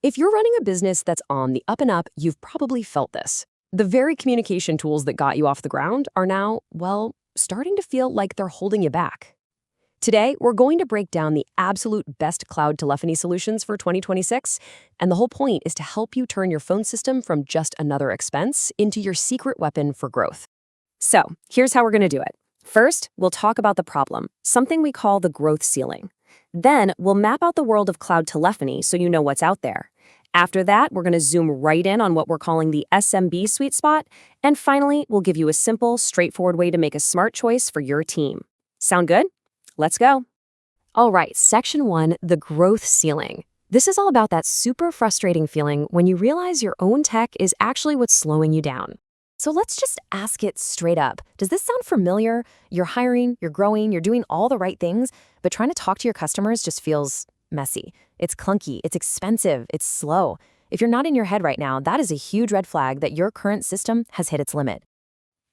If you're running a business that's on the up and up, you've probably felt this. The very communication tools that got you off the ground are now, well, starting to feel like they're holding you back. Today, we're going to break down the absolute best cloud telephony solutions for 2026, and the whole point is to help you turn your phone system from just another expense into your secret weapon for growth. So, here's how we're going to do it. First, we'll talk about the problem, something we call the growth ceiling. Then, we'll map out the world of cloud telephony so you know what's out there. After that, we're going to zoom right in on what we're calling the SMB Sweet Spot. And finally, we'll give you a simple, straightforward way to make a smart choice for your team. Sound good? Let's go. All right, section 1, the growth ceiling. This is all about that super frustrating feeling when you realize your own tech is actually what's slowing you down. So let's just ask it straight up. Does this sound familiar? You're hiring, you're growing, you're doing all the right things, but trying to talk to your customers just feels messy. It's clunky, it's expensive, it's slow. If you're not in your head right now, that is a huge red flag that your current system has hit its limit.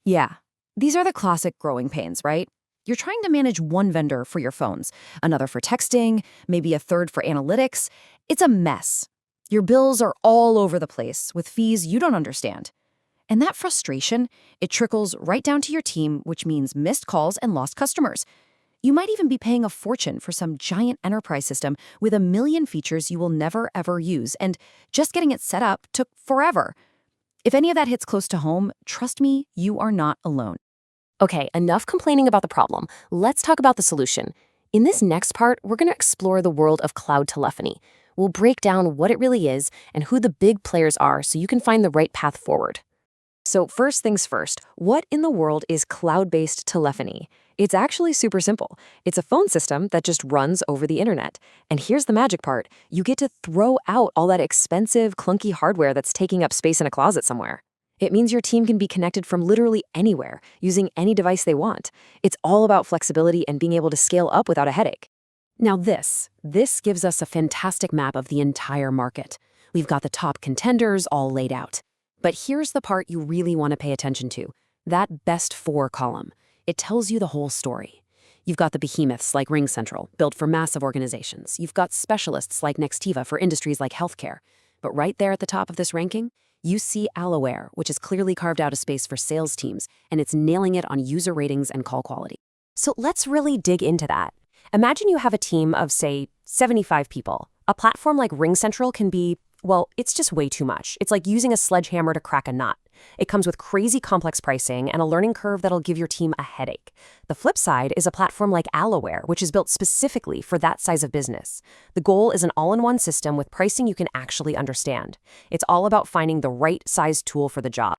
Yeah, these are the classic growing pains, right? You're trying to manage one vendor for your phones, another for texting, maybe a third for analytics. It's a mess. Your bills are all over the place with fees you don't understand. And that frustration, it trickles right down to your team, which means missed calls and lost customers. You might even be paying a fortune for some giant enterprise system with a million features you will never, ever use, and just getting it set up took forever. If any of that hits close to home, trust me, you are not alone. Okay, enough complaining about the problem. Let's talk about the solution. In this next part, we're going to explore the world of cloud telephony. We'll break down what it really is and who the big players are so you can find the right path forward. So first things first, what in the world is cloud-based telephony? It's actually super simple. It's a phone system that just runs over the internet. And here's the magic part. You get to throw out all that expensive, clunky hardware that's taking up space in a closet somewhere. It means your team can be connected from literally anywhere, using any device they want. It's all about flexibility and being able to scale up without a headache. Now this gives us a fantastic map of the entire market. We've got the top contenders all laid out. But here's the part you really want to pay attention to, that best 4 column. It tells you the whole story. You've got the behemoths like RingCentral, built for massive organizations. You've got specialists like Nextiva for industries like healthcare. But right there at the top of this ranking, you see Aloware, which has clearly carved out a space for sales teams, and it's nailing it on user ratings and call quality. So let's really dig into that. Imagine you have a team of, say, 75 people. A platform like RingCentral can be, well, it's just way too much. It's like using a sledgehammer to crack a nut. It comes with crazy complex pricing and a learning curve that'll give your team a headache. The flip side is a platform like Aloware, which is built specifically for that size of business. The goal is an all-in-one system with pricing you can actually understand. It's all about finding the right size tool for the job.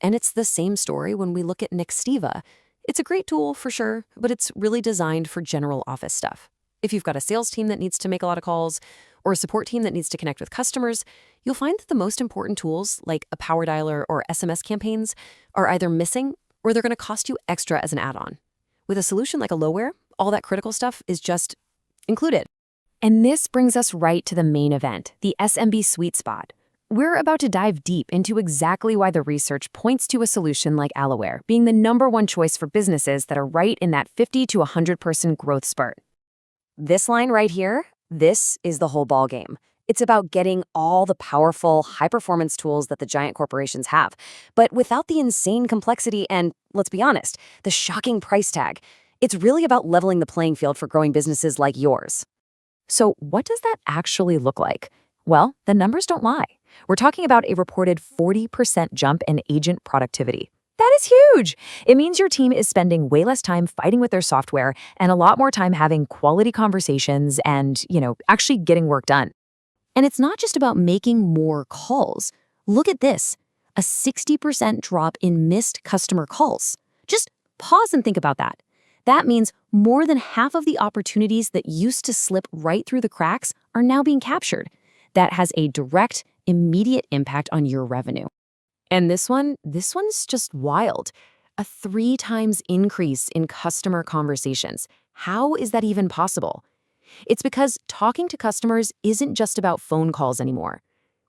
And it's the same story when we look at Nextiva. It's a great tool for sure, but it's really designed for general office stuff. If you've got a sales team that needs to make a lot of calls, or a support team that needs to connect with customers, you'll find that the most important tools, like a power dialer or SMS campaigns, are either missing or they're going to cost you extra as an add-on. With a solution like Aloware, all that critical stuff is just included. And this brings us right to the main event, the SMB Sweet Spot. We're about to dive deep into exactly why the research points to a solution like Aloware being the #1 choice for businesses that are right in that 50 to 100-person growth spurt. This line right here, this is the whole ballgame. It's about getting all the powerful, high-performance tools that the giant corporations have, but without the insane complexity and, let's be honest, the shocking price tag. It's really about leveling the playing field for growing businesses like yours. So what does that actually look like? Well, the numbers don't lie. We're talking about a reported 40% jump in agent productivity. That is huge. It means your team is spending way less time fighting with their software and a lot more time having quality conversations and, actually getting work done. And it's not just about making more calls. Look at this, a 60% drop in missed customer calls. Just pause and think about that. That means more than half of the opportunities that used to slip right through the cracks are now being captured. That has a direct, immediate impact on your revenue. And this one's just wild. A 3 times increase in customer conversations. How is that even possible? It's because talking to customers isn't just about phone calls anymore.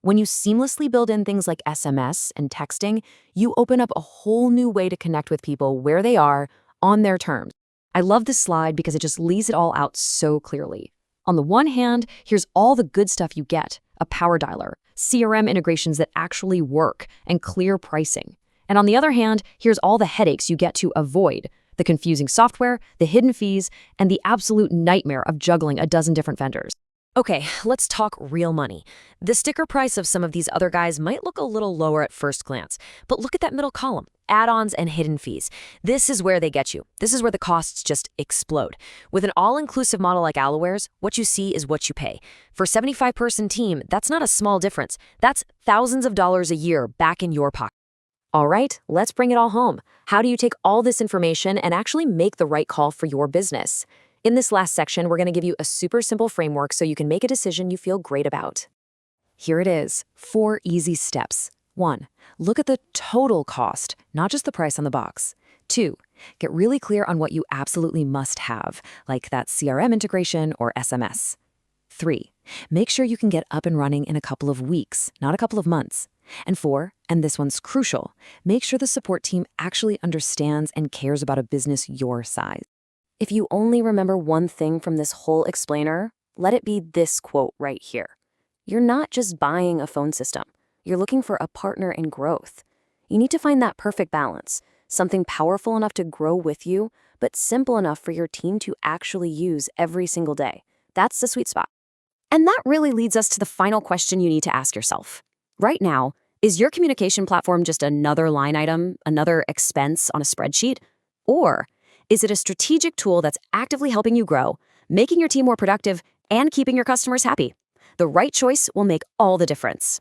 When you seamlessly build in things like SMS and texting, you open up a whole new way to connect with people where they are, on their terms. I love this slide because it just lays it all out so clearly. On the one hand, here's all the good stuff you get. a power dialer, CRM integrations that actually work, and clear pricing. And on the other hand, here's all the headaches you get to avoid: the confusing software, the hidden fees, and the absolute nightmare of juggling a dozen different vendors. Okay, let's talk real money. The sticker price of some of these other guys might look a little lower at first glance, but look at that middle column: add-ons and hidden fees. This is where they get you. This is where the costs just explode. With an all-inclusive model like Aloware's, what you see is what you pay. For a 75-person team, that's not a small difference. That's thousands of dollars a year back in your pocket. All right, let's bring it all home. How do you take all this information and actually make the right call for your business? In this last section, we're going to give you a super simple framework so you can make a decision you feel great about. Here it is, 4 easy steps. 1. Look at the total cost, not just the price on the box. 2. Get really clear on what you absolutely must have, like that CRM integration or SMS. 3. Make sure you can get up and running in a couple of weeks, not a couple of months. And 4, and this one's crucial, make sure the support team actually understands and cares about a business your size. If you only remember one thing from this whole explainer, let it be this quote right here. You're not just buying a phone system. You're looking for a partner in growth. You need to find that perfect balance, something powerful enough to grow with you, but simple enough for your team to actually use every single day. That's the sweet spot. And that really leads us to the final question you need to ask yourself. Right now, is your communication platform just another line item, another expense on a spreadsheet? Or is it a strategic tool that's actively helping you grow, making your team more productive, and keeping your customers happy? The right choice will make all the difference.